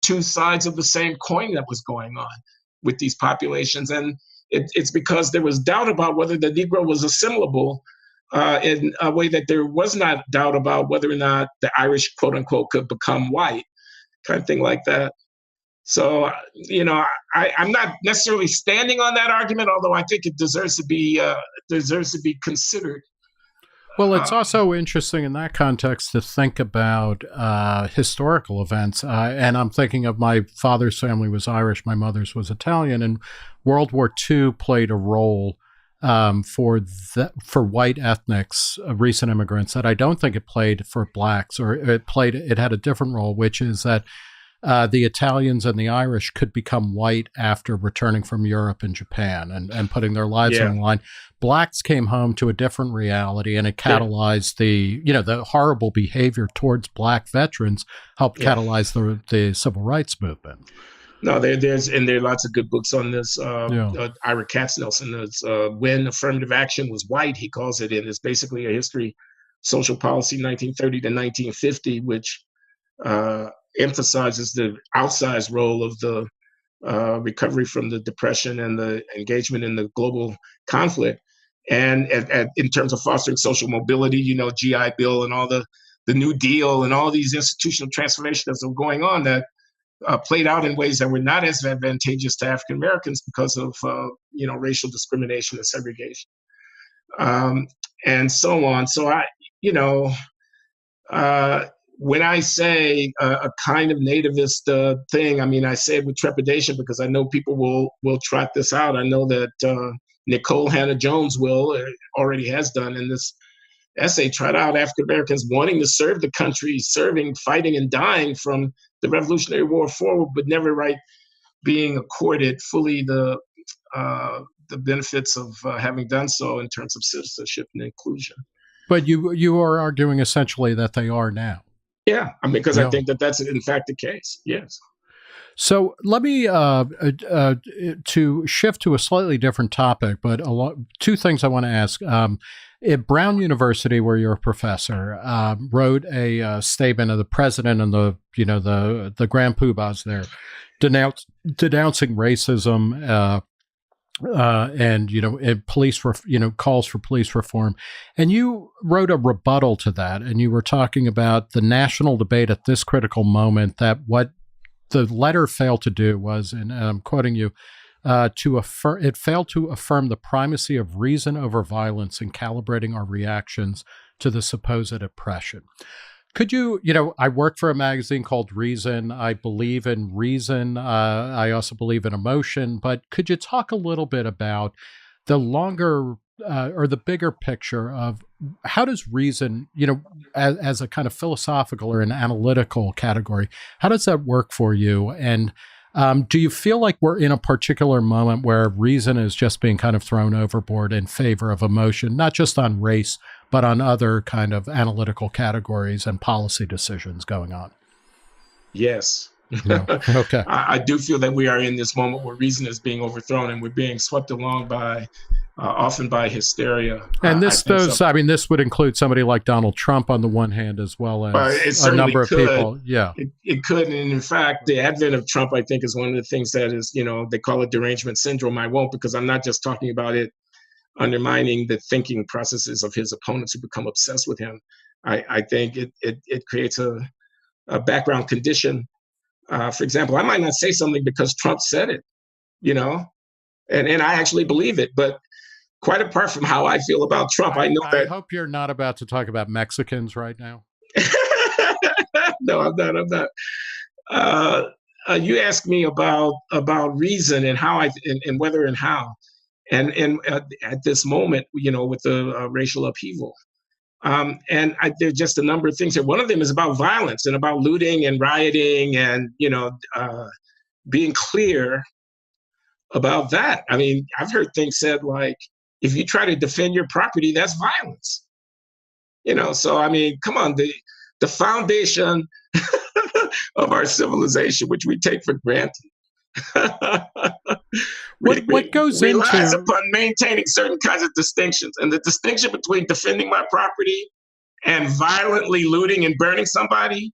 two sides of the same coin that was going on with these populations. And it's because there was doubt about whether the Negro was assimilable in a way that there was not doubt about whether or not the Irish, quote unquote, could become white, kind of thing like that. So, I'm not necessarily standing on that argument, although I think it deserves to be considered. Well, it's also interesting in that context to think about historical events. And I'm thinking of my father's family was Irish, my mother's was Italian, and World War II played a role for white ethnics, recent immigrants, that I don't think it played for Blacks, or it had a different role, which is that the Italians and the Irish could become white after returning from Europe and Japan and putting their lives on the line. Blacks came home to a different reality, and it catalyzed the horrible behavior towards Black veterans helped catalyze the civil rights movement. No, there are lots of good books on this. Ira Katznelson's When Affirmative Action Was White, he calls it, and it's basically a history, social policy, 1930 to 1950, which emphasizes the outsized role of the recovery from the Depression and the engagement in the global conflict. And in terms of fostering social mobility, GI Bill and all the New Deal and all these institutional transformations that were going on that played out in ways that were not as advantageous to African Americans because of racial discrimination and segregation, and so on. So when I say a kind of nativist thing, I mean, I say it with trepidation because I know people will trot this out. I know that Nicole Hannah-Jones already has done in this essay, trot out African Americans wanting to serve the country, serving, fighting, and dying from the Revolutionary War forward, but never being accorded fully the benefits of having done so in terms of citizenship and inclusion. But you are arguing essentially that they are now. Yeah, I mean, because Yeah. I think that that's in fact the case. Yes. So let me to shift to a slightly different topic, but two things I want to ask. At Brown University, where you're a professor, wrote a statement of the president and the grand poobahs there, denouncing racism. And police, calls for police reform. And you wrote a rebuttal to that, and you were talking about the national debate at this critical moment, that what the letter failed to do was, and I'm quoting you, it failed to affirm the primacy of reason over violence in calibrating our reactions to the supposed oppression. Could you, I work for a magazine called Reason. I believe in reason. I also believe in emotion. But could you talk a little bit about the longer or the bigger picture of how does reason, as a kind of philosophical or an analytical category, how does that work for you? And do you feel like we're in a particular moment where reason is just being kind of thrown overboard in favor of emotion, not just on race, but on other kind of analytical categories and policy decisions going on? Yes. Yeah. Okay. I do feel that we are in this moment where reason is being overthrown and we're being swept along often by hysteria. And this would include somebody like Donald Trump on the one hand, as well as a number of people. Yeah, it could. And in fact, the advent of Trump, I think, is one of the things that is, they call it derangement syndrome. I won't, because I'm not just talking about it undermining the thinking processes of his opponents who become obsessed with him. I think it creates a background condition. For example, I might not say something because Trump said it, and I actually believe it. But quite apart from how I feel about Trump, I know that. I hope you're not about to talk about Mexicans right now. No, I'm not. You asked me about reason and how and whether and how. And at this moment, with the racial upheaval. And there's just a number of things here. One of them is about violence and about looting and rioting and, being clear about that. I mean, I've heard things said like, if you try to defend your property, that's violence. So, I mean, come on, the foundation of our civilization, which we take for granted, what goes relies into upon maintaining certain kinds of distinctions. And the distinction between defending my property and violently looting and burning somebody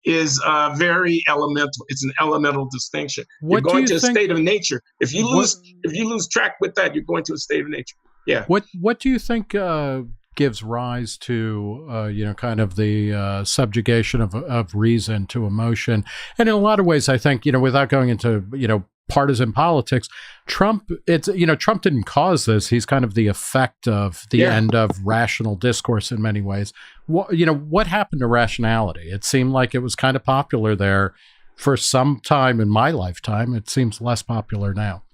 is very elemental. It's an elemental distinction. You're going to a state of nature. If you lose track with that, you're going to a state of nature. Yeah. What do you think gives rise to kind of the subjugation of reason to emotion? And in a lot of ways, I think, without going into partisan politics, Trump didn't cause this. He's kind of the effect of the end of rational discourse in many ways. What happened to rationality? It seemed like it was kind of popular there for some time in my lifetime. It seems less popular now.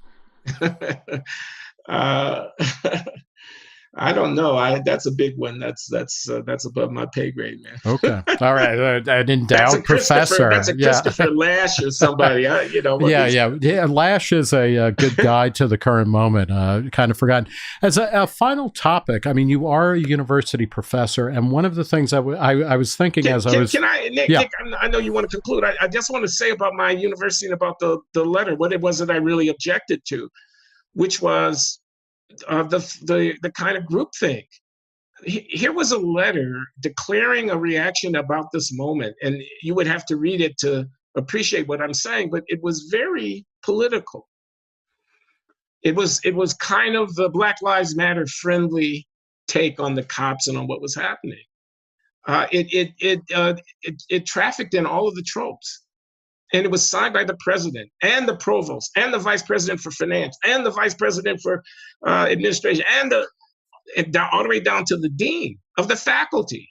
I don't know. That's a big one. That's above my pay grade, man. Okay. All right. An endowed professor. That's a Christopher Lasch or somebody. Yeah. Lasch is a good guide to the current moment. Kind of forgotten. As a final topic, I mean, you are a university professor, and one of the things I was thinking Nick, I know you want to conclude. I just want to say about my university and about the letter, what it was that I really objected to, which was the kind of groupthink. Here was a letter declaring a reaction about this moment, and you would have to read it to appreciate what I'm saying, but it was very political. It was kind of the Black Lives Matter friendly take on the cops and on what was happening. It trafficked in all of the tropes. And it was signed by the president and the provost and the vice president for finance and the vice president for administration and all the way down to the dean of the faculty.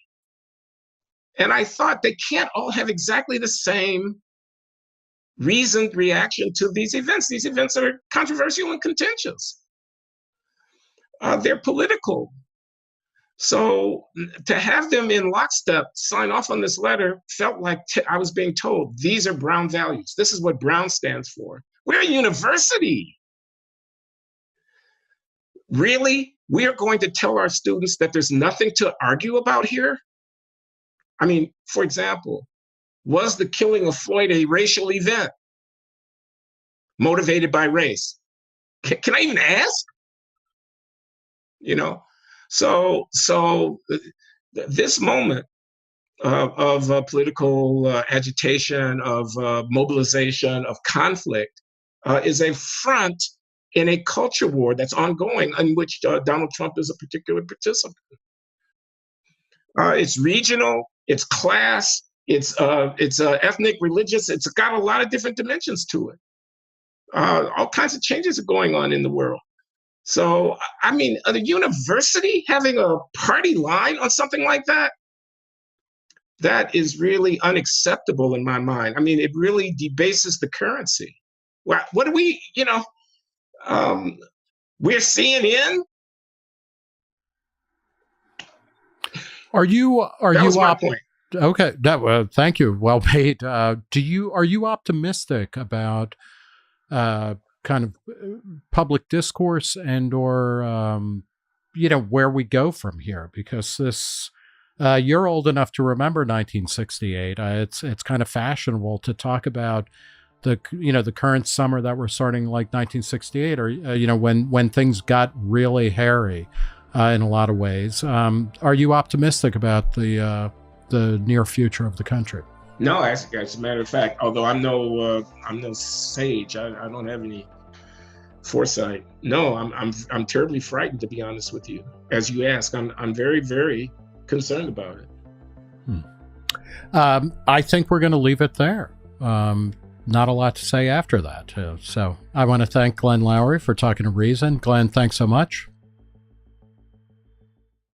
And I thought they can't all have exactly the same reasoned reaction to these events. These events are controversial and contentious. They're political. So to have them in lockstep sign off on this letter felt like I was being told, these are Brown values. This is what Brown stands for. We're a university. Really? We are going to tell our students that there's nothing to argue about here? I mean, for example, was the killing of Floyd a racial event motivated by race? Can I even ask? You know, so this moment of political agitation, of mobilization, of conflict is a front in a culture war that's ongoing, in which Donald Trump is a particular participant. It's regional, it's class, it's ethnic, religious. It's got a lot of different dimensions to it. All kinds of changes are going on in the world. So, I mean, a university having a party line on something like that, that is really unacceptable in my mind. I mean, it really debases the currency. What do we, we're CNN? Are you my point. Okay, thank you. Well made. Are you optimistic about kind of public discourse and or where we go from here? Because this you're old enough to remember 1968. It's kind of fashionable to talk about the current summer that we're starting, like 1968, or when things got really hairy in a lot of ways. Are you optimistic about the near future of the country? No, as a matter of fact, although I'm no sage, I don't have any foresight. No, I'm terribly frightened, to be honest with you. As you ask, I'm very, very concerned about it. I think we're going to leave it there. Not a lot to say after that. So I want to thank Glenn Loury for talking to Reason. Glenn, thanks so much.